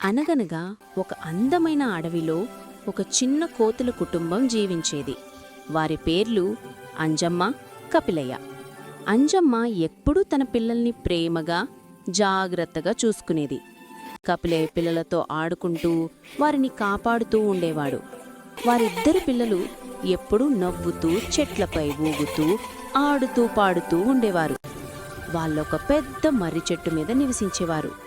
అనగనగా ఒక అందమైన అడవిలో ఒక చిన్న కోతుల కుటుంబం జీవించేది. వారి పేర్లు అంజమ్మ, కపిలయ్య. అంజమ్మ ఎప్పుడూ తన పిల్లల్ని ప్రేమగా, జాగ్రత్తగా చూసుకునేది. కపిలయ్య పిల్లలతో ఆడుకుంటూ వారిని కాపాడుతూ ఉండేవాడు. వారిద్దరు పిల్లలు ఎప్పుడూ నవ్వుతూ, చెట్లపై ఊగుతూ, ఆడుతూ పాడుతూ ఉండేవారు. వాళ్ళొక పెద్ద మర్రి చెట్టు మీద నివసించేవారు.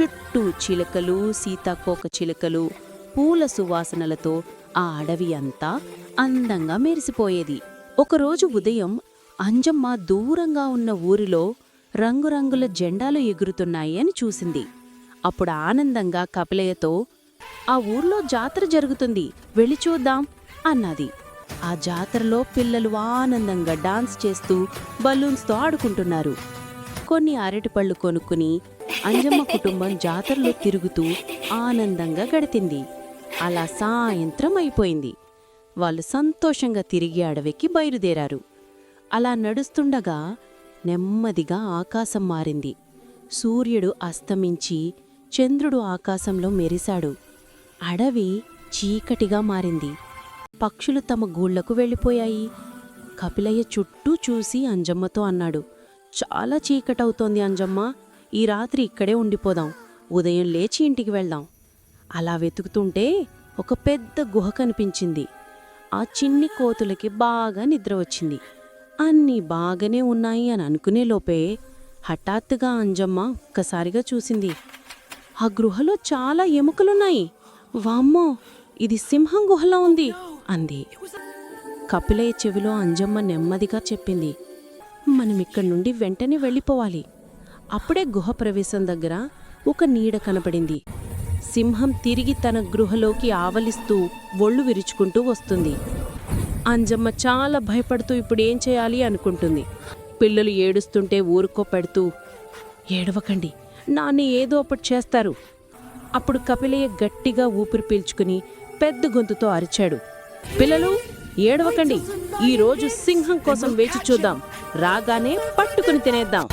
చుట్టూ చిలుకలు, సీతాకోక చిలుకలు, పూల సువాసనలతో ఆ అడవి అంతా అందంగా మెరిసిపోయేది. ఒకరోజు ఉదయం అంజమ్మ దూరంగా ఉన్న ఊరిలో రంగురంగుల జెండాలు ఎగురుతున్నాయి అని చూసింది. అప్పుడు ఆనందంగా కపిలయ్యతో, "ఆ ఊర్లో జాతర జరుగుతుంది, వెళ్ళి చూద్దాం" అన్నది. ఆ జాతరలో పిల్లలు ఆనందంగా డాన్స్ చేస్తూ బలూన్స్తో ఆడుకుంటున్నారు. కొన్ని అరటిపళ్ళు కొనుక్కుని అంజమ్మ కుటుంబం జాతరలో తిరుగుతూ ఆనందంగా గడిచింది. అలా సాయంత్రం అయిపోయింది. వాళ్ళు సంతోషంగా తిరిగి అడవికి బయలుదేరారు. అలా నడుస్తుండగా నెమ్మదిగా ఆకాశం మారింది. సూర్యుడు అస్తమించి చంద్రుడు ఆకాశంలో మెరిశాడు. అడవి చీకటిగా మారింది. పక్షులు తమ గూళ్లకు వెళ్ళిపోయాయి. కపిలయ్య చుట్టూ చూసి అంజమ్మతో అన్నాడు, "చాలా చీకటవుతోంది అంజమ్మ, ఈ రాత్రి ఇక్కడే ఉండిపోదాం, ఉదయం లేచి ఇంటికి వెళ్దాం." అలా వెతుకుతుంటే ఒక పెద్ద గుహ కనిపించింది. ఆ చిన్ని కోతులకి బాగా నిద్ర వచ్చింది. అన్నీ బాగానే ఉన్నాయి అని అనుకునేలోపే హఠాత్తుగా అంజమ్మ ఒక్కసారిగా చూసింది. ఆ గృహలో చాలా ఎముకలున్నాయి. "వామ్మో, ఇది సింహం గుహలో ఉంది" అంది. కపిలయ్య చెవిలో అంజమ్మ నెమ్మదిగా చెప్పింది, "మనమిక్కడి నుండి వెంటనే వెళ్ళిపోవాలి." అప్పుడే గుహ ప్రవేశం దగ్గర ఒక నీడ కనపడింది. సింహం తిరిగి తన గృహలోకి ఆవలిస్తూ ఒళ్ళు విరుచుకుంటూ వస్తుంది. అంజమ్మ చాలా భయపడుతూ ఇప్పుడేం చేయాలి అనుకుంటుంది. పిల్లలు ఏడుస్తుంటే ఊరుకోపెడుతూ, "ఏడవకండి, నాన్న ఏదో ఒకటి చేస్తారు." అప్పుడు కపిలయ్య గట్టిగా ఊపిరి పీల్చుకుని పెద్ద గొంతుతో అరిచాడు, "పిల్లలు, ఏడవకండి, ఈరోజు సింహం కోసం వేచి చూద్దాం, రాగానే పట్టుకుని తినేద్దాం."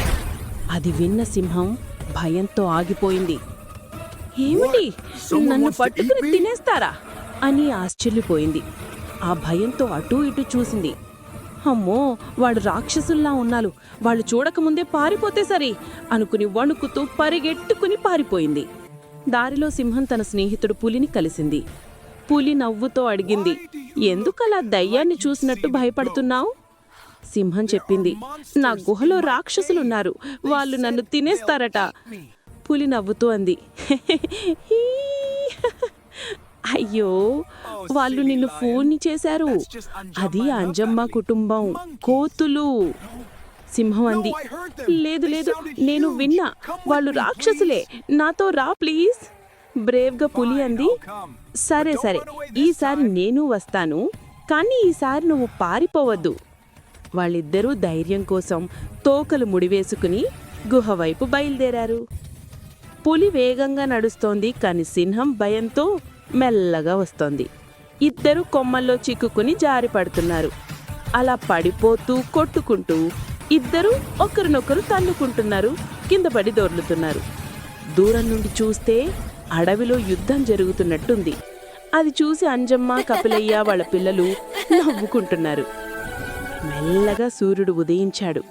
అది విన్న సింహం భయంతో ఆగిపోయింది. "ఏమిటి, నన్ను పట్టుకుని తినేస్తారా?" అని ఆశ్చర్యపోయింది. ఆ భయంతో అటూ ఇటూ చూసింది. "అమ్మో, వాడు రాక్షసుల్లా ఉన్నారు, వాళ్ళు చూడకముందే పారిపోతే సరి" అనుకుని వణుకుతూ పరిగెట్టుకుని పారిపోయింది. దారిలో సింహం తన స్నేహితుడు పులిని కలిసింది. పులి నవ్వుతో అడిగింది, "ఎందుకలా దయ్యాన్ని చూసినట్టు భయపడుతున్నావు?" సింహం చెప్పింది, "నా గుహలో రాక్షసులున్నారు, వాళ్ళు నన్ను తినేస్తారట." పులి నవ్వుతూ అంది, "అయ్యో, వాళ్ళు నిన్ను ఫోన్ చేశారు, అది అంజమ్మ కుటుంబం, కోతులు." సింహం అంది, "లేదు లేదు, నేను విన్నా, వాళ్ళు రాక్షసులే, నాతో రా ప్లీజ్." బ్రేవ్గా పులి అంది, "సరే సరే, ఈసారి నేను వస్తాను, కానీ ఈసారి నువ్వు పారిపోవద్దు." వాళ్ళిద్దరూ ధైర్యం కోసం తోకలు ముడివేసుకుని గుహ వైపు బయలుదేరారు. పులి వేగంగా నడుస్తోంది, కాని సింహం భయంతో మెల్లగా వస్తోంది. ఇద్దరూ కొమ్మల్లో చిక్కుకుని జారి పడుతున్నారు. అలా పడిపోతూ కొట్టుకుంటూ ఇద్దరూ ఒకరినొకరు తన్నుకుంటున్నారు, కింద పడి దొర్లుతున్నారు. దూరం నుండి చూస్తే అడవిలో యుద్ధం జరుగుతున్నట్టుంది. అది చూసి అంజమ్మ, కపిలయ్య వాళ్ళ పిల్లలు నవ్వుకుంటున్నారు. మెల్లగా సూర్యుడు ఉదయించాడు.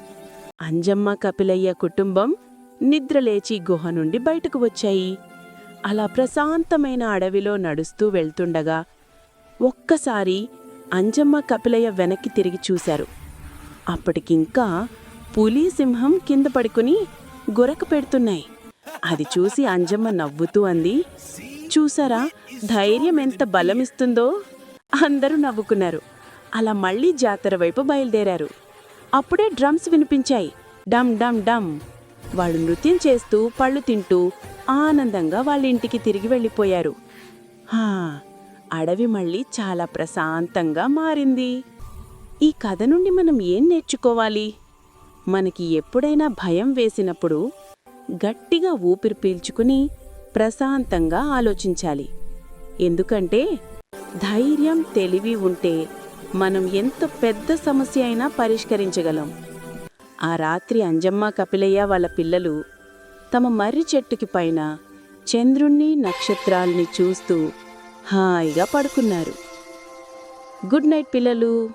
అంజమ్మ, కపిలయ్య కుటుంబం నిద్రలేచి గుహ నుండి బయటకు వచ్చాయి. అలా ప్రశాంతమైన అడవిలో నడుస్తూ వెళ్తుండగా ఒక్కసారి అంజమ్మ, కపిలయ్య వెనక్కి తిరిగి చూశారు. అప్పటికింకా పులి, సింహం కింద పడుకుని గురక పెడుతున్నాయి. అది చూసి అంజమ్మ నవ్వుతూ అంది, "చూసారా, ధైర్యం ఎంత బలమిస్తుందో." అందరూ నవ్వుకున్నారు. అలా మళ్లీ జాతర వైపు బయలుదేరారు. అప్పుడే డ్రమ్స్ వినిపించాయి, డమ్ డమ్ డమ్. వాళ్ళు నృత్యం చేస్తూ పళ్ళు తింటూ ఆనందంగా వాళ్ళ ఇంటికి తిరిగి వెళ్ళిపోయారు. అడవి మళ్ళీ చాలా ప్రశాంతంగా మారింది. ఈ కథ నుండి మనం ఏం నేర్చుకోవాలి? మనకి ఎప్పుడైనా భయం వేసినప్పుడు గట్టిగా ఊపిరి పీల్చుకుని ప్రశాంతంగా ఆలోచించాలి. ఎందుకంటే ధైర్యం, తెలివి ఉంటే మనం ఎంత పెద్ద సమస్య అయినా పరిష్కరించగలం. ఆ రాత్రి అంజమ్మ, కపిలయ్య వాళ్ళ పిల్లలు తమ మర్రి చెట్టుకి పైన చంద్రుణ్ణి నక్షత్రాల్ని చూస్తూ హాయిగా పడుకున్నారు. గుడ్ నైట్ పిల్లలు.